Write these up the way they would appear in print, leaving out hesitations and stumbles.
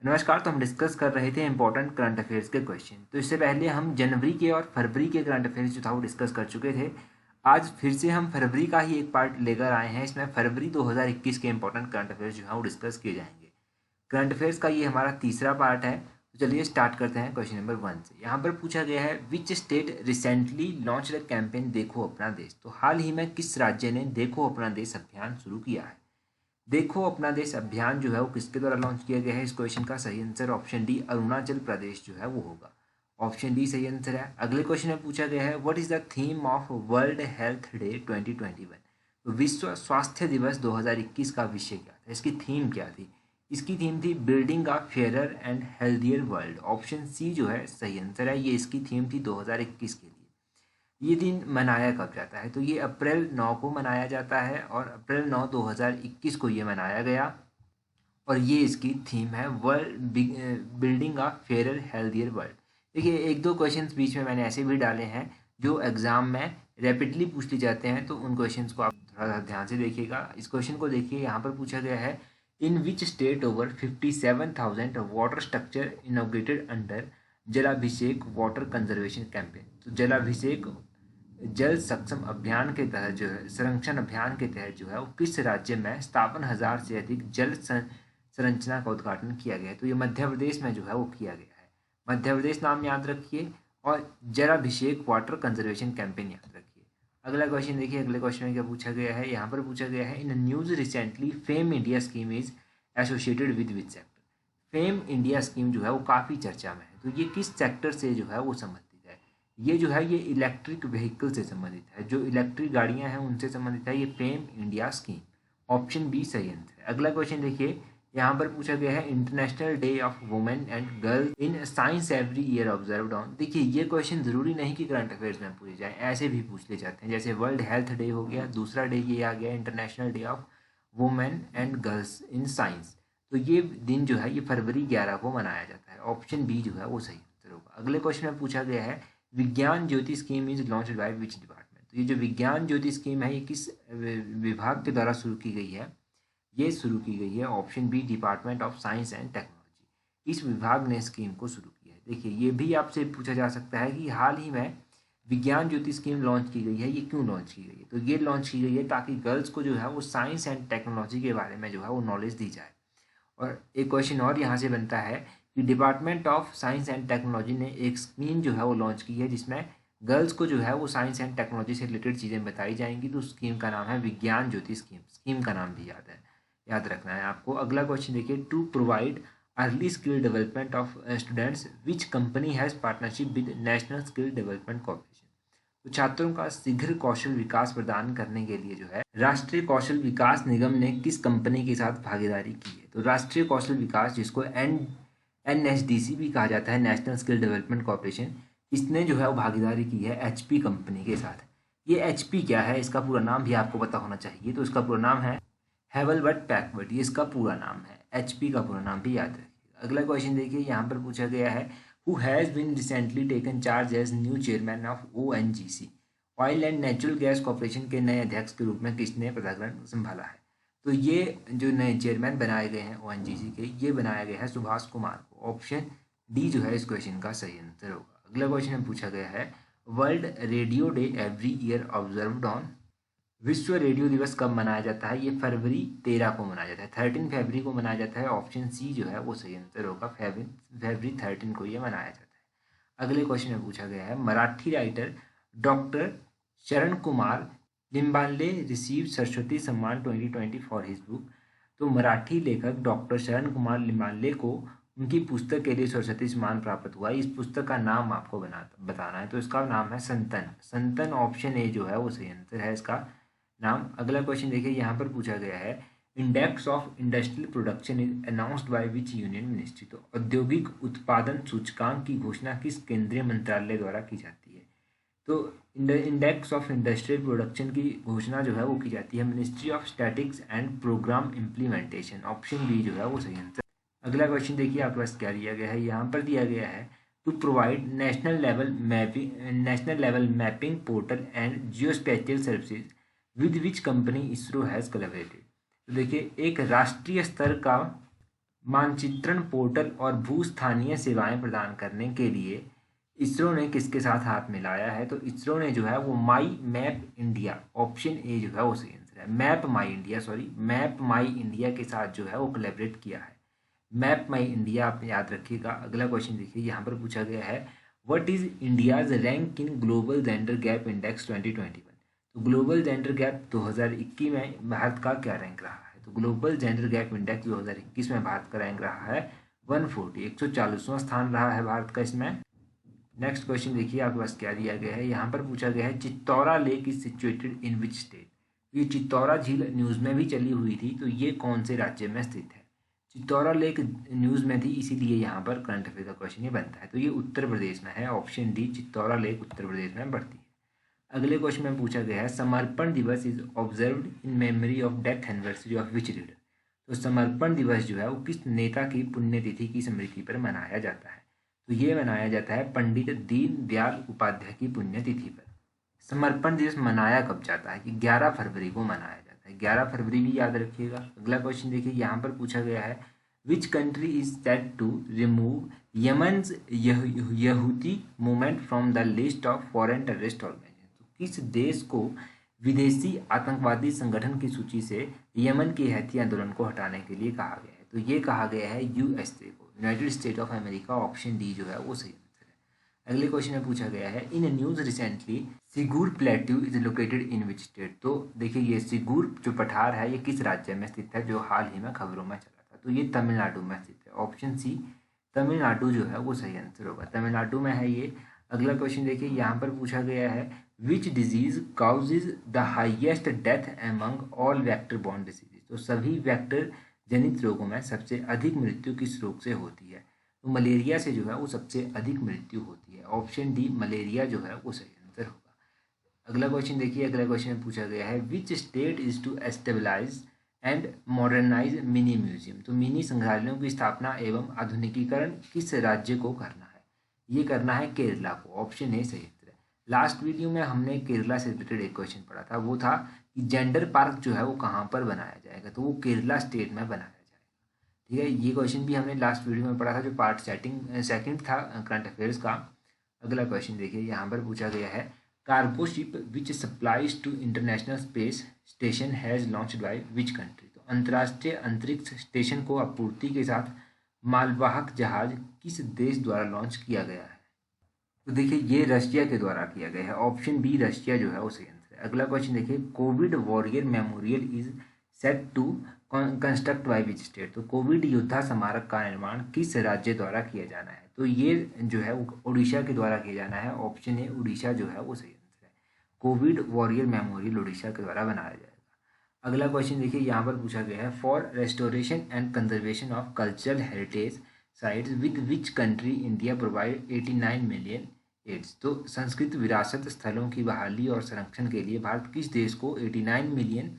नमस्कार। तो हम डिस्कस कर रहे थे इंपॉर्टेंट करंट अफेयर्स के क्वेश्चन। तो इससे पहले हम जनवरी के और फरवरी के करंट अफेयर्स जो था वो डिस्कस कर चुके थे। आज फिर से हम फरवरी का ही एक पार्ट लेकर आए हैं। इसमें फरवरी 2021 के इंपॉर्टेंट करंट अफेयर्स जो है वो डिस्कस किए जाएंगे। करंट अफेयर्स का ये हमारा तीसरा पार्ट है। तो चलिए स्टार्ट करते हैं क्वेश्चन नंबर 1 से। यहाँ पर पूछा गया है, which state recently launch the campaign देखो अपना देश। तो हाल ही में किस राज्य ने देखो अपना देश अभियान शुरू किया है। देखो अपना देश अभियान जो है वो किसके द्वारा लॉन्च किया गया है। इस क्वेश्चन का सही answer option D Arunachal Pradesh जो है वो होगा। ऑप्शन डी सही आंसर है। अगले क्वेश्चन में पूछा गया है, what is the theme of world health day 2021। तो विश्व स्वास्थ्य दिवस 2021 का विषय क्या था, इसकी थीम क्या थी। इसकी थीम थी building a fairer and healthier world. Option C जो है सही आंसर है। ये इसकी थीम थी 2021 के लिए। ये दिन मनाया कब जाता है, तो ये अप्रैल 9 को मनाया जाता है और अप्रैल 9 2021 को ये मनाया गया। और ये इसकी थीम है world building a fairer healthier world. देखिए एक दो क्वेश्चंस बीच में मैंने ऐसे भी डाले हैं जो एग्जाम में रैपिडली पूछ लिए जाते हैं, तो उन क्वेश्चंस को आप थोड़ा सा ध्यान से देखिएगा। इस क्वेश्चन को देखिए, यहाँ पर पूछा गया है, in which state over 57,000 water structure inaugurated under Jalabhishek water conservation campaign. तो जलाभिषेक जल सक्षम अभियान के तहत जो है, संरक्षण अभियान के तहत जो है वो किस राज्य में 57,000 से अधिक जल संरचना का उद्घाटन किया गया है। तो ये मध्य प्रदेश में जो है वो किया गया है। मध्य प्रदेश नाम याद रखिए और जलाभिषेक वाटर कंजर्वेशन कैंपेन याद रखिए। अगला क्वेश्चन देखिए, अगले क्वेश्चन में क्या पूछा गया है। यहाँ पर पूछा गया है, in news recently fame India scheme is associated with which sector. Fame India scheme जो है वो काफ़ी चर्चा में है, तो ये किस सेक्टर से जो है वो संबंधित है। ये जो है ये इलेक्ट्रिक व्हीकल से संबंधित है, जो इलेक्ट्रिक गाड़ियां हैं उनसे संबंधित है ये FAME India scheme. Option B सही आंसर है। अगला क्वेश्चन देखिए, यहाँ पर पूछा गया है, international day of women and girls in science every year observed on. देखिए ये क्वेश्चन जरूरी नहीं कि करंट अफेयर्स में पूछे जाए, ऐसे भी पूछ ले जाते हैं। जैसे वर्ल्ड हेल्थ डे हो गया, दूसरा डे ये आ गया international day of women and girls in science. तो ये दिन जो है ये फरवरी 11 को मनाया जाता है। ऑप्शन बी जो है वो सही आंसर होगा। अगले क्वेश्चन में पूछा गया है, Vigyan Jyoti scheme is launched by which department. तो ये जो विज्ञान ज्योति स्कीम है ये किस विभाग के द्वारा शुरू की गई है। ये शुरू की गई है option B department of science and technology. इस विभाग ने स्कीम को शुरू किया है। देखिए ये भी आपसे पूछा जा सकता है कि हाल ही में विज्ञान ज्योति स्कीम लॉन्च की गई है, ये क्यों लॉन्च की गई है। तो ये लॉन्च की गई है ताकि गर्ल्स को जो है वो साइंस एंड टेक्नोलॉजी के बारे में जो है वो नॉलेज दी जाए। और एक क्वेश्चन और यहाँ से बनता है कि department of science and technology ने एक स्कीम जो है वो लॉन्च की है जिसमें गर्ल्स को जो है वो साइंस एंड टेक्नोलॉजी से रिलेटेड चीज़ें बताई जाएंगी। तो स्कीम का नाम है विज्ञान ज्योति स्कीम। स्कीम का नाम भी याद रखना है आपको। अगला क्वेश्चन देखिए, to provide early skill development of students which company has partnership with national skill development corporation. तो छात्रों का शीघ्र कौशल विकास प्रदान करने के लिए जो है राष्ट्रीय कौशल विकास निगम ने किस कंपनी के साथ भागीदारी की है। तो राष्ट्रीय कौशल विकास, जिसको NSDC भी कहा जाता है, नेशनल स्किल डेवलपमेंट कॉर्पोरेशन, इसने जो है वो भागीदारी की है HP कंपनी के साथ। ये HP क्या है, इसका पूरा नाम भी आपको पता होना चाहिए। तो इसका पूरा नाम है हेवलबर्ट पैकवर्ड, ये इसका पूरा नाम है। HP का पूरा नाम भी याद रखिएगा। अगला क्वेश्चन देखिए, यहाँ पर पूछा गया है, who has been recently taken charge as new chairman of ONGC, oil and natural gas corporation के नए अध्यक्ष के रूप में किसने पदाग्रहण संभाला है। तो ये जो नए चेयरमैन बनाए गए हैं ONGC के, ये बनाया गया है सुभाष कुमार को। ऑप्शन डी जो है इस क्वेश्चन का सही आंसर होगा। अगला क्वेश्चन में पूछा गया है, world radio day every year observed on. विश्व रेडियो दिवस कब मनाया जाता है। ये फरवरी 13 को मनाया जाता है, 13 फरवरी को मनाया जाता है। ऑप्शन सी जो है वो सही आंसर होगा, फरवरी 13 को ये मनाया जाता है। अगले क्वेश्चन में पूछा गया है, मराठी राइटर डॉक्टर शरण कुमार लिम्बाले रिसीव सरस्वती सम्मान 2020 फॉर हिज बुक। तो मराठी लेखक डॉक्टर शरण कुमार लिम्बाले को उनकी पुस्तक के लिए सरस्वती सम्मान प्राप्त हुआ। इस पुस्तक का नाम आपको बताना है। तो इसका नाम है संतन। संतन ऑप्शन ए जो है वो सही आंसर है इसका नाम। अगला क्वेश्चन देखिए, यहाँ पर पूछा गया है, index of industrial production is announced by which union ministry. तो औद्योगिक उत्पादन सूचकांक की घोषणा किस केंद्रीय मंत्रालय द्वारा की जाती है। तो इंडेक्स ऑफ इंडस्ट्रियल प्रोडक्शन की घोषणा जो है वो की जाती है ministry of statics and programme implementation. Option B जो है वो सही आंसर। अगला क्वेश्चन देखिए आपके पास क्या दिया गया है, यहाँ पर दिया गया है, to provide national level mapping portal and geospatial services with which company ISRO has collaborated. तो देखिए एक राष्ट्रीय स्तर का मानचित्रण पोर्टल और भूस्थानीय सेवाएं प्रदान करने के लिए इसरो ने किसके साथ हाथ मिलाया है? तो इसरो ने जो है वो माई मैप इंडिया, ऑप्शन ए जो है वो सही आंसर है, मैप माई इंडिया के साथ जो है वो कोलैबोरेट किया है। मैप माई इंडिया आप याद रखिएगा। अगला क्वेश्चन देखिए, यहाँ पर पूछा गया है what is India's rank in global gender gap index 2021। तो ग्लोबल जेंडर गैप 2021 में भारत का क्या रैंक रहा है? तो ग्लोबल जेंडर गैप इंडेक्स 2021 में भारत का रैंक रहा है 140वां स्थान रहा है भारत का इसमें। नेक्स्ट क्वेश्चन देखिए आपके पास क्या दिया गया है, यहाँ पर पूछा गया है Chittaura lake is situated in which state. ये चित्तौरा झील न्यूज़ में भी चली हुई थी, तो ये कौन से राज्य में स्थित है? चित्तौरा लेक न्यूज़ में थी, इसीलिए यहाँ पर करंट अफेयर का क्वेश्चन ये बनता है। तो ये उत्तर प्रदेश में है, option D Chittaura lake Uttar Pradesh में पड़ती है। अगले क्वेश्चन में पूछा गया है समर्पण दिवस is observed in memory of death anniversary of which leader. तो समर्पण दिवस जो है वो किस नेता की पुण्यतिथि की स्मृति पर मनाया जाता है? तो ये मनाया जाता है पंडित दीनदयाल उपाध्याय की पुण्यतिथि पर। समर्पण दिवस मनाया कब जाता है? कि 11 फरवरी को मनाया जाता है, 11 फरवरी भी याद रखिएगा। अगला क्वेश्चन देखिए, यहाँ पर पूछा गया है which country is set to remove Yemen's यहूदी movement from the list of foreign terrorist organisation. तो किस देश को विदेशी आतंकवादी संगठन की सूची से यमन के हौथी आंदोलन को हटाने के लिए कहा गया है? तो ये कहा गया है यूएसए को, United state of America, option D जो है वो सही आंसर है। अगले क्वेश्चन में पूछा गया है in news recently Sigur plateau is located in which state. तो देखिए ये सिगुर जो पठार है ये किस राज्य में स्थित है, जो हाल ही में खबरों में चला था? तो ये तमिलनाडु में स्थित है, ऑप्शन सी तमिलनाडु जो है वो सही आंसर होगा, तमिलनाडु में है ये। अगला क्वेश्चन देखिए, यहाँ पर पूछा गया है which disease causes the highest death among all vector borne diseases. तो सभी वेक्टर जनित रोगों में सबसे अधिक मृत्यु किस रोग से होती है? तो मलेरिया से जो है वो सबसे अधिक मृत्यु होती है, ऑप्शन डी मलेरिया जो है वो सही आंसर होगा। अगला क्वेश्चन देखिए, अगला क्वेश्चन में पूछा गया है which state is to establish and modernise mini museum. तो मिनी संग्रहालयों की स्थापना एवं आधुनिकीकरण किस राज्य को करना है? ये करना है केरला को, ऑप्शन ए सही आंसर है। लास्ट वीडियो में हमने केरला से रिलेटेड एक क्वेश्चन पढ़ा था, वो था कि जेंडर पार्क जो है वो कहाँ पर बनाया जाएगा? तो वो केरला स्टेट में बनाया जाएगा। ठीक है, ये क्वेश्चन भी हमने लास्ट वीडियो में पढ़ा था, जो पार्ट सेकंड था करंट अफेयर्स का। अगला क्वेश्चन देखिए, यहाँ पर पूछा गया है cargo ship which supplies to international space station has launched by which country. तो अंतर्राष्ट्रीय अंतरिक्ष स्टेशन को आपूर्ति के साथ मालवाहक जहाज किस देश द्वारा लॉन्च किया गया है? तो देखिए ये रशिया के द्वारा किया गया है, ऑप्शन बी रशिया जो है वो सही आंसर है। अगला क्वेश्चन देखिए covid warrior memorial is set to construct by which state. तो कोविड योद्धा स्मारक का निर्माण किस राज्य द्वारा किया जाना है? तो ये जो है वो उड़ीसा के द्वारा किया जाना है, ऑप्शन ए उड़ीसा जो है वो सही आंसर है। कोविड वॉरियर मेमोरियल उड़ीसा के द्वारा बनाया जाएगा। अगला क्वेश्चन देखिए, यहाँ पर पूछा गया है for restoration and conservation of cultural heritage sites with which country India provide 89 million aids. तो संस्कृत विरासत स्थलों की बहाली और संरक्षण के लिए भारत किस देश को 89 मिलियन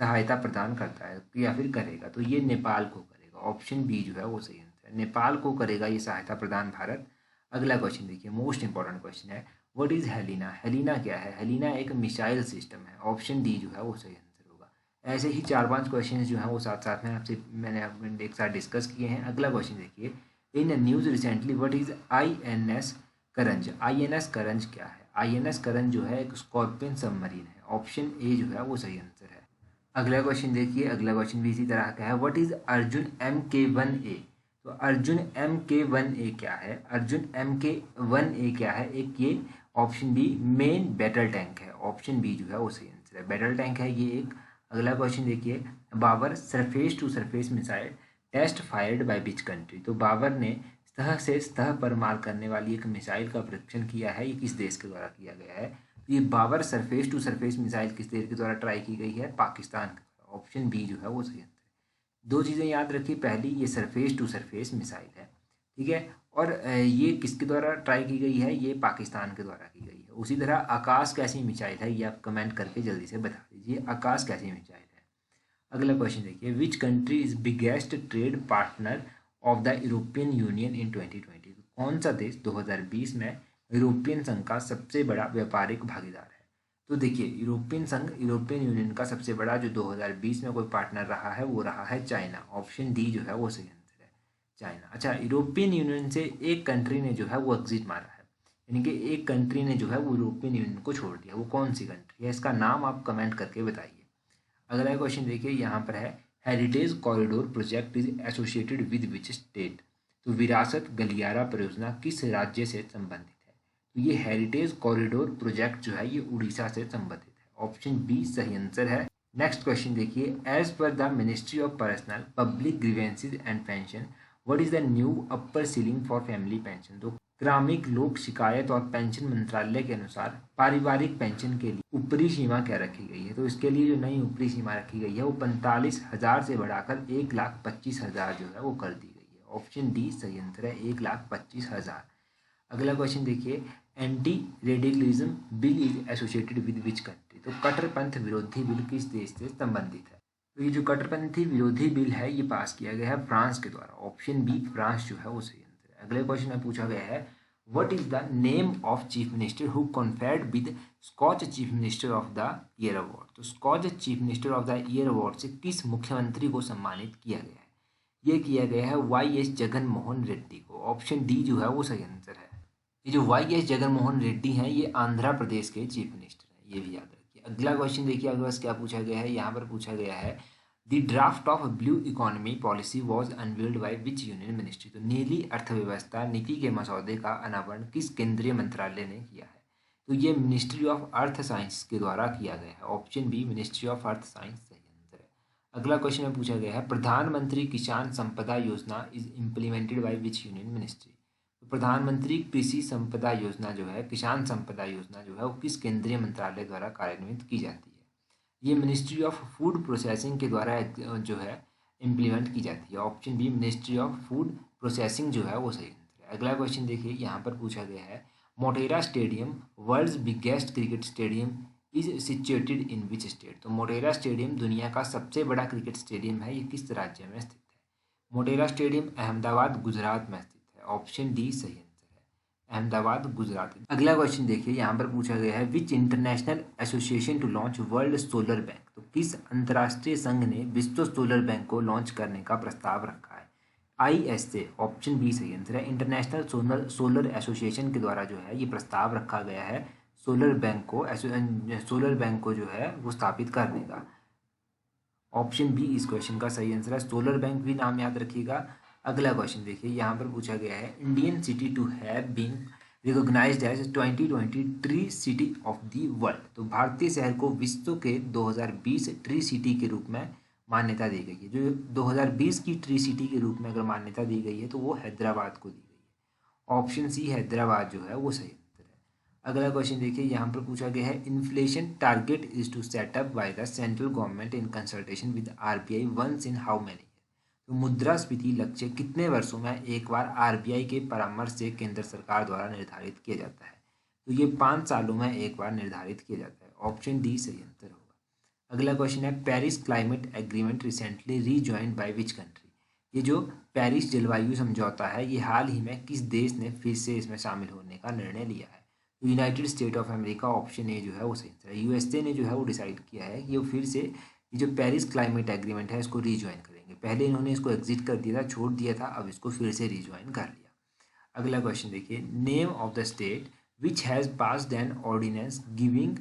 सहायता प्रदान करता है या फिर करेगा? तो ये नेपाल को करेगा, ऑप्शन बी जो है वो सही आंसर है, नेपाल को करेगा ये सहायता प्रदान भारत। अगला क्वेश्चन देखिए, मोस्ट इंपॉर्टेंट क्वेश्चन है व्हाट इज हेलिना। हेलिना क्या है? हेलिना एक मिसाइल सिस्टम है, ऑप्शन डी जो है वो सही आंसर होगा। ऐसे ही 4-5 क्वेश्चन जो हैं वो साथ साथ में मैंने एक साथ डिस्कस किए हैं। अगला क्वेश्चन देखिए, in news recently what is INS Karanj. INS करंज क्या है? INS करंज जो है एक स्कॉर्पियन सबमरीन है, ऑप्शन ए जो है वो सही आंसर है। अगला क्वेश्चन देखिए, अगला क्वेश्चन भी इसी तरह का है व्हाट इज अर्जुन MK1A। तो अर्जुन MK1A क्या है? अर्जुन MK1A क्या है? एक ये option B main battle tank है, ऑप्शन बी जो है वो सही आंसर है, बैटल टैंक है ये एक। अगला क्वेश्चन देखिए, Babur surface to surface missile test fired by which country. तो बाबर ने सतह से सतह पर मार करने वाली एक मिसाइल का परीक्षण किया है, ये किस देश के द्वारा किया गया है? तो ये Babur surface to surface missile किस देश के द्वारा ट्राई की गई है? पाकिस्तान के द्वारा, ऑप्शन बी जो है वो सही आंसर है। दो चीज़ें याद रखिए, पहली ये सरफेस टू सरफेस मिसाइल है, ठीक है, और ये किसके द्वारा ट्राई की गई है? ये पाकिस्तान के द्वारा की गई है। उसी तरह आकाश कैसी मिसाइल है, ये आप कमेंट करके जल्दी से बता दीजिए, आकाश कैसी मिसाइल है। अगला क्वेश्चन देखिए, which country is biggest trade partner of the European Union in 2020। कौन सा देश 2020 में यूरोपियन संघ का सबसे बड़ा व्यापारिक भागीदार है? तो देखिए यूरोपियन संघ, यूरोपियन यूनियन का सबसे बड़ा जो 2020 में कोई पार्टनर रहा है वो रहा है चाइना, ऑप्शन डी जो है वो सही आंसर है। चाइना। अच्छा, यूरोपियन यूनियन से एक कंट्री ने जो है वो एग्जिट मारा है, यानी कि एक कंट्री ने जो है वो यूरोपियन यूनियन को छोड़ दिया। वो कौन सी कंट्री है, इसका नाम आप कमेंट करके बताइए। अगला क्वेश्चन देखिए, यहाँ पर है heritage corridor project is associated with which state. तो विरासत गलियारा परियोजना किस राज्य से संबंधित है? तो ये हेरिटेज कॉरिडोर प्रोजेक्ट जो है ये उड़ीसा से संबंधित है। ऑप्शन बी सही आंसर है। नेक्स्ट क्वेश्चन देखिए, as per the ministry of personnel public grievances and pension what is the new upper ceiling for family pension. तो ग्रामीण लोक शिकायत और पेंशन मंत्रालय के अनुसार पारिवारिक पेंशन के लिए ऊपरी सीमा क्या रखी गई है? तो इसके लिए जो नई ऊपरी सीमा रखी गई है वो 45,000 से बढ़ाकर 1,25,000 जो है वो कर दी गई है। ऑप्शन डी सही आंसर है, 1,25,000। अगला क्वेश्चन देखिए, anti radicalism bill is associated with which country. तो कट्टरपंथ विरोधी बिल किस देश से संबंधित है? तो ये जो कट्टरपंथी विरोधी बिल है ये पास किया गया है फ्रांस के द्वारा। ऑप्शन बी फ्रांस जो है वो सही आंसर है। अगले क्वेश्चन में पूछा गया है, what is the name of chief minister who conferred with Skoch chief minister of the year award. तो Skoch chief minister of the year award से किस मुख्यमंत्री को सम्मानित किया गया है? ये किया गया है वाई.एस. जगन मोहन रेड्डी को। ऑप्शन डी जो है वो सही आंसर है। ये जो वाई.एस. जगन मोहन रेड्डी हैं ये आंध्र प्रदेश के चीफ मिनिस्टर हैं, ये भी याद रखिए। अगला क्वेश्चन देखिए, अगला क्या पूछा गया है, यहाँ पर पूछा गया है the draft of blue economy policy was unveiled by which union ministry. तो नीली अर्थव्यवस्था नीति के मसौदे का अनावरण किस केंद्रीय मंत्रालय ने किया है? तो ये मिनिस्ट्री ऑफ अर्थ साइंस के द्वारा किया गया है। Option B ministry of earth science सही आंसर है। अगला क्वेश्चन में पूछा गया है, प्रधानमंत्री किसान संपदा योजना is implemented by which union ministry. तो प्रधानमंत्री कृषि संपदा योजना जो है, किसान संपदा योजना जो है वो किस केंद्रीय मंत्रालय द्वारा कार्यान्वित की जाती है? ये मिनिस्ट्री ऑफ फूड प्रोसेसिंग के द्वारा जो है इम्प्लीमेंट की जाती है। Option B ministry of food processing जो है वो सही आंसर है। अगला क्वेश्चन देखिए, यहाँ पर पूछा गया है, Motera stadium world's biggest cricket stadium is situated in which state. तो मोटेरा स्टेडियम दुनिया का सबसे बड़ा क्रिकेट स्टेडियम है, ये किस राज्य में स्थित है? मोटेरा स्टेडियम अहमदाबाद गुजरात में स्थित है। ऑप्शन डी सही आंसर है, अहमदाबाद गुजरात। अगला क्वेश्चन देखिए, यहाँ पर पूछा गया है, which international association to launch world solar bank. तो किस अंतर्राष्ट्रीय संघ ने विश्व सोलर बैंक को लॉन्च करने का प्रस्ताव रखा है? ISA। ऑप्शन बी सही आंसर है, इंटरनेशनल सोलर एसोसिएशन के द्वारा जो है ये प्रस्ताव रखा गया है सोलर बैंक को जो है वो स्थापित करने का। ऑप्शन बी इस क्वेश्चन का सही आंसर है, सोलर बैंक भी नाम याद रखिएगा। अगला क्वेश्चन देखिए, यहाँ पर पूछा गया है, Indian city to have been recognised as 2020 tree city of the world. तो भारतीय शहर को विश्व के 2020 ट्री सिटी के रूप में मान्यता दी गई है। जो 2020 की ट्री सिटी के रूप में अगर मान्यता दी गई है तो वो हैदराबाद को दी गई है। ऑप्शन सी हैदराबाद जो है वो सही आंसर है। अगला क्वेश्चन देखिए, यहाँ पर पूछा गया है, inflation target is to set up by the central government in consultation with RBI once in how many. तो मुद्रास्फीति लक्ष्य कितने वर्षों में एक बार RBI के परामर्श से केंद्र सरकार द्वारा निर्धारित किया जाता है? तो ये 5 सालों में एक बार निर्धारित किया जाता है। ऑप्शन डी सही आंसर होगा। अगला क्वेश्चन है, Paris climate agreement recently rejoined bye which country. ये जो पेरिस जलवायु समझौता है ये हाल ही में किस देश ने फिर से इसमें शामिल होने का निर्णय लिया है? तो United state of America. Option A जो है वो सही आंसर है। USA ने जो है वो डिसाइड किया है कि वो फिर से ये जो पेरिस क्लाइमेट एग्रीमेंट है इसको रीजॉइन करेंगे। पहले इन्होंने इसको एग्जिट कर दिया था, छोड़ दिया था, अब इसको फिर से रीजॉइन कर लिया। अगला क्वेश्चन देखिए, name of the state which has passed an ordinance giving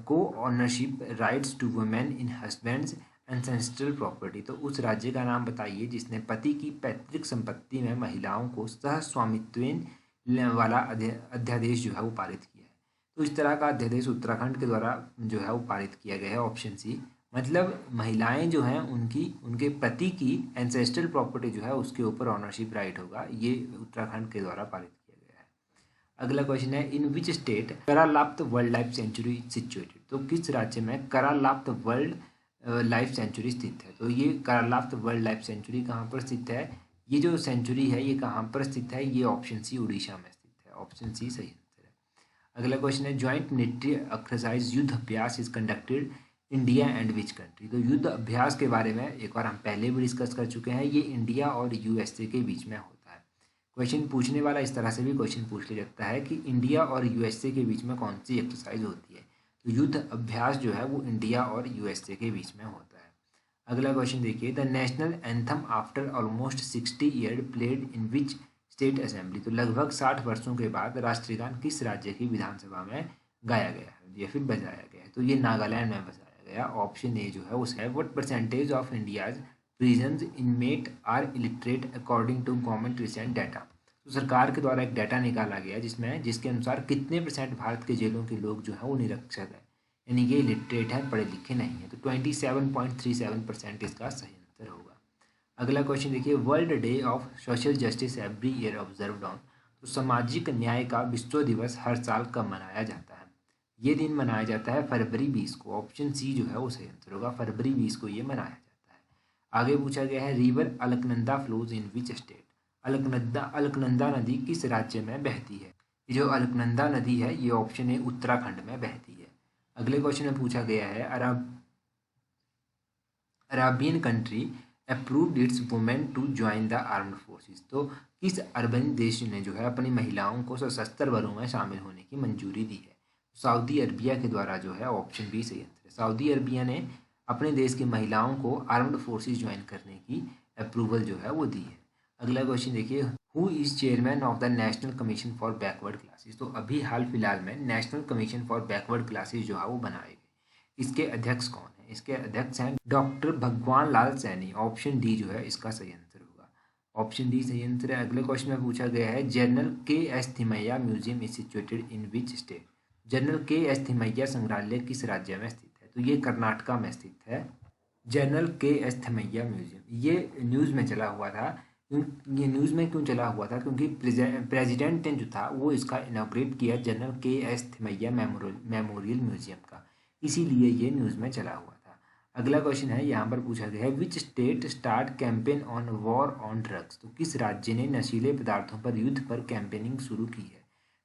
co ownership rights to women in husband's ancestral property. तो उस राज्य का नाम बताइए जिसने पति की पैतृक संपत्ति में महिलाओं को सह स्वामित्व वाला अध्यादेश जो है वो पारित किया है। तो इस तरह का अध्यादेश उत्तराखंड के द्वारा जो है वो पारित किया गया है। ऑप्शन सी, मतलब महिलाएं जो हैं उनके पति की एंसेस्ट्रल प्रॉपर्टी जो है उसके ऊपर ऑनरशिप राइट होगा, ये उत्तराखंड के द्वारा पारित किया गया है। अगला क्वेश्चन है, in which state Karlapat world life sanctuary situated. तो किस राज्य में करालाप्त वर्ल्ड लाइफ सेंचुरी स्थित है? तो ये करालाप्त वर्ल्ड लाइफ सेंचुरी कहाँ पर स्थित है? ये जो सेंचुरी है ये कहाँ पर स्थित है? ये ऑप्शन सी उड़ीसा में स्थित है। ऑप्शन सी सही आंसर है। अगला क्वेश्चन है, ज्वाइंट मिलिट्री एक्सरसाइज युद्ध अभ्यास is conducted India and which country. तो युद्ध अभ्यास के बारे में एक बार हम पहले भी डिस्कस कर चुके हैं, ये इंडिया और USA के बीच में होता है। क्वेश्चन पूछने वाला इस तरह से भी क्वेश्चन पूछ लिया जाता है कि इंडिया और USA के बीच में कौन सी एक्सरसाइज होती है? तो युद्ध अभ्यास जो है वो इंडिया और USA के बीच में होता है। अगला क्वेश्चन देखिए, the national anthem after almost 60 year played in which state assembly. तो लगभग 60 वर्षों के बाद राष्ट्रीय गान किस राज्य की विधानसभा में गाया गया है या फिर बजाया गया है? तो ये नागालैंड में बजाया गया। ऑप्शन ए जो है उसे है। What percentage of India's prisons inmate are illiterate according to government recent data. तो सरकार के द्वारा एक डाटा निकाला गया जिसके अनुसार कितने % भारत के जेलों के लोग जो है वो निरक्षर है, यानी कि लिटरेट है, पढ़े लिखे नहीं है। तो 27.37% इसका सही आंसर होगा। अगला क्वेश्चन देखिए, world day of social justice every year observed on. तो सामाजिक न्याय का विश्व दिवस हर साल कब मनाया जाता है? ये दिन मनाया जाता है फरवरी 20 को। ऑप्शन सी जो है वो सही आंसर होगा, फरवरी 20 को ये मनाया जाता है। आगे पूछा गया है, river Alaknanda flows in which state. Alaknanda नदी किस राज्य में बहती है? ये जो अलकनंदा नदी है ये ऑप्शन ए उत्तराखंड में बहती है। अगले क्वेश्चन में पूछा गया है, Arabian country approved its women to join the armed forces. तो किस अरबन देश ने जो है अपनी महिलाओं को सशस्त्र बलों में शामिल होने की मंजूरी दी है? सऊदी अरबिया के द्वारा जो है, ऑप्शन बी सही आंसर है। सऊदी अरबिया ने अपने देश की महिलाओं को आर्म्ड फोर्सेस ज्वाइन करने की अप्रूवल जो है वो दी है। अगला क्वेश्चन देखिए, who is chairman of the national commission for backward classes. तो अभी हाल फिलहाल में national commission for backward classes जो है वो बनाए गए। इसके अध्यक्ष कौन है? इसके अध्यक्ष हैं डॉक्टर भगवान लाल सैनी। ऑप्शन डी जो है इसका सही आंसर होगा, ऑप्शन डी सही आंसर है। अगले क्वेश्चन में पूछा गया है, general KS. Thimayya museum is situated in which state. General KS. Thimayya संग्रहालय किस राज्य में स्थित है? तो ये कर्नाटका में स्थित है, जनरल के.एस. थिमैया म्यूजियम। ये न्यूज़ में चला हुआ था। ये न्यूज़ में क्यों चला हुआ था? क्योंकि प्रेसिडेंट ने जो था वो इसका इनॉग्रेट किया general KS. Thimayya memorial museum का, इसीलिए ये न्यूज़ में चला हुआ था। अगला क्वेश्चन है, यहाँ पर पूछा गया है, which state start campaign on war on drugs. तो किस राज्य ने नशीले पदार्थों पर युद्ध पर कैंपेनिंग शुरू की है?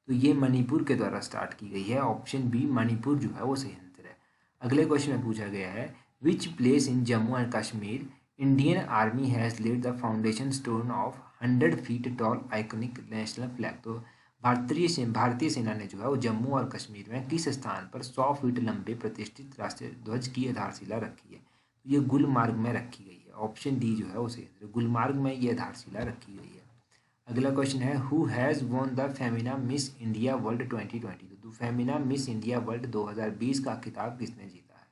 तो ये मणिपुर के द्वारा स्टार्ट की गई है। ऑप्शन बी मणिपुर जो है वो सही आंसर है। अगले क्वेश्चन में पूछा गया है, which place in Jammu and Kashmir Indian army has laid the foundation stone of 100 feet tall iconic national flag. तो भारतीय सेना ने जो है वो जम्मू और कश्मीर में किस स्थान पर 100 फीट लंबे प्रतिष्ठित राष्ट्रीय ध्वज की आधारशिला रखी है? तो ये गुलमार्ग में रखी गई है। ऑप्शन डी जो है वो सही है, गुलमार्ग में ये आधारशिला रखी गई है। अगला क्वेश्चन है, who has won the Femina miss India world 2020। तो फेमिना मिस इंडिया वर्ल्ड 2020 का खिताब किसने जीता है?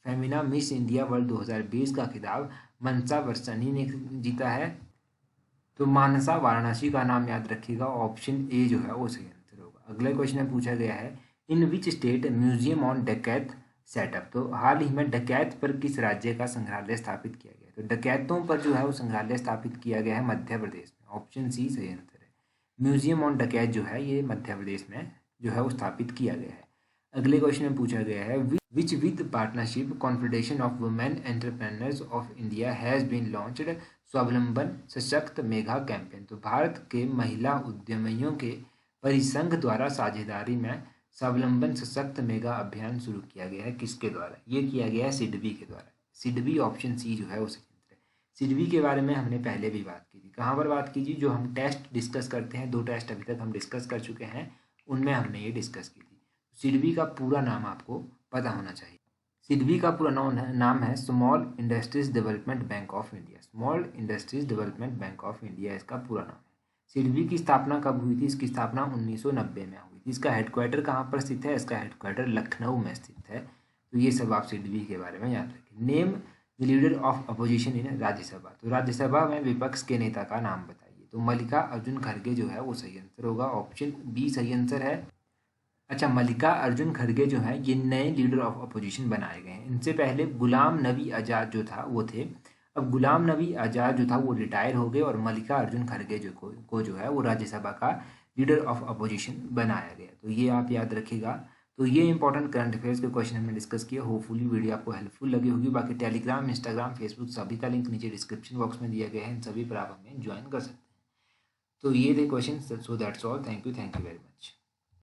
फेमिना मिस इंडिया वर्ल्ड 2020 का खिताब मनसा वर्षणी ने जीता है। तो मानसा वाराणसी का नाम याद रखिएगा, ऑप्शन ए जो है वो सही आंसर होगा। अगले क्वेश्चन में पूछा गया है, in which state museum on डकैत सेटअप। तो हाल ही में डकैत पर किस राज्य का संग्रहालय स्थापित किया गया? तो डकैतों पर जो है वो संग्रहालय स्थापित किया गया है मध्य प्रदेश में, ऑप्शन सी सही आंसर है। म्यूजियम ऑन डकैत जो है ये मध्य प्रदेश में जो है वो स्थापित किया गया है। अगले क्वेश्चन में पूछा गया है, which with partnership confederation of women entrepreneurs of India has been launched Swavalamban Sashakt mega campaign. तो भारत के महिला उद्यमियों के परिसंघ द्वारा साझेदारी में स्वावलंबन सशक्त मेगा अभियान शुरू किया गया है। किसके द्वारा? ये किया गया है सिडबी के द्वारा। सिडबी ऑप्शन सी जो है वो सही है। सिडबी के बारे में हमने पहले भी बात की थी। कहाँ पर बात की थी? जो हम टेस्ट डिस्कस करते हैं, 2 टेस्ट अभी तक हम डिस्कस कर चुके हैं, उनमें हमने ये डिस्कस की थी। सिडबी का पूरा नाम आपको पता होना चाहिए। सिडबी का पूरा नाम है small industries development bank of India. Small industries development bank of India इसका पूरा नाम है। सिडबी की स्थापना कब हुई थी? इसकी स्थापना 1990 में हुई थी। इसका हेडक्वार्टर कहाँ पर स्थित है? इसका हेडक्वार्टर लखनऊ में स्थित है। तो ये सब आप सिडबी के बारे में याद रखें। Name the leader of opposition in Rajya Sabha. तो राज्यसभा में विपक्ष के नेता का नाम बताइए। तो मल्लिका अर्जुन खड़गे जो है वो सही आंसर होगा, ऑप्शन बी सही आंसर है। अच्छा, मल्लिका अर्जुन खड़गे जो है ये नए लीडर ऑफ अपोजिशन बनाए गए हैं। इनसे पहले गुलाम नबी आज़ाद जो था वो थे। अब गुलाम नबी आज़ाद जो था वो रिटायर हो गए और मल्लिका अर्जुन खड़गे को जो है वो राज्यसभा का लीडर ऑफ अपोजिशन बनाया गया। तो ये आप याद रखिएगा। तो ये इंपॉर्टेंट करंट अफेयर्स के क्वेश्चन हमने डिस्कस किया। होपफुली वीडियो आपको हेल्पफुल लगी होगी। बाकी टेलीग्राम, इंस्टाग्राम, फेसबुक सभी का लिंक नीचे डिस्क्रिप्शन बॉक्स में दिया गया है। इन सभी पर आप हमें ज्वाइन कर सकते हैं। तो ये थे question. So that's all. Thank you very much.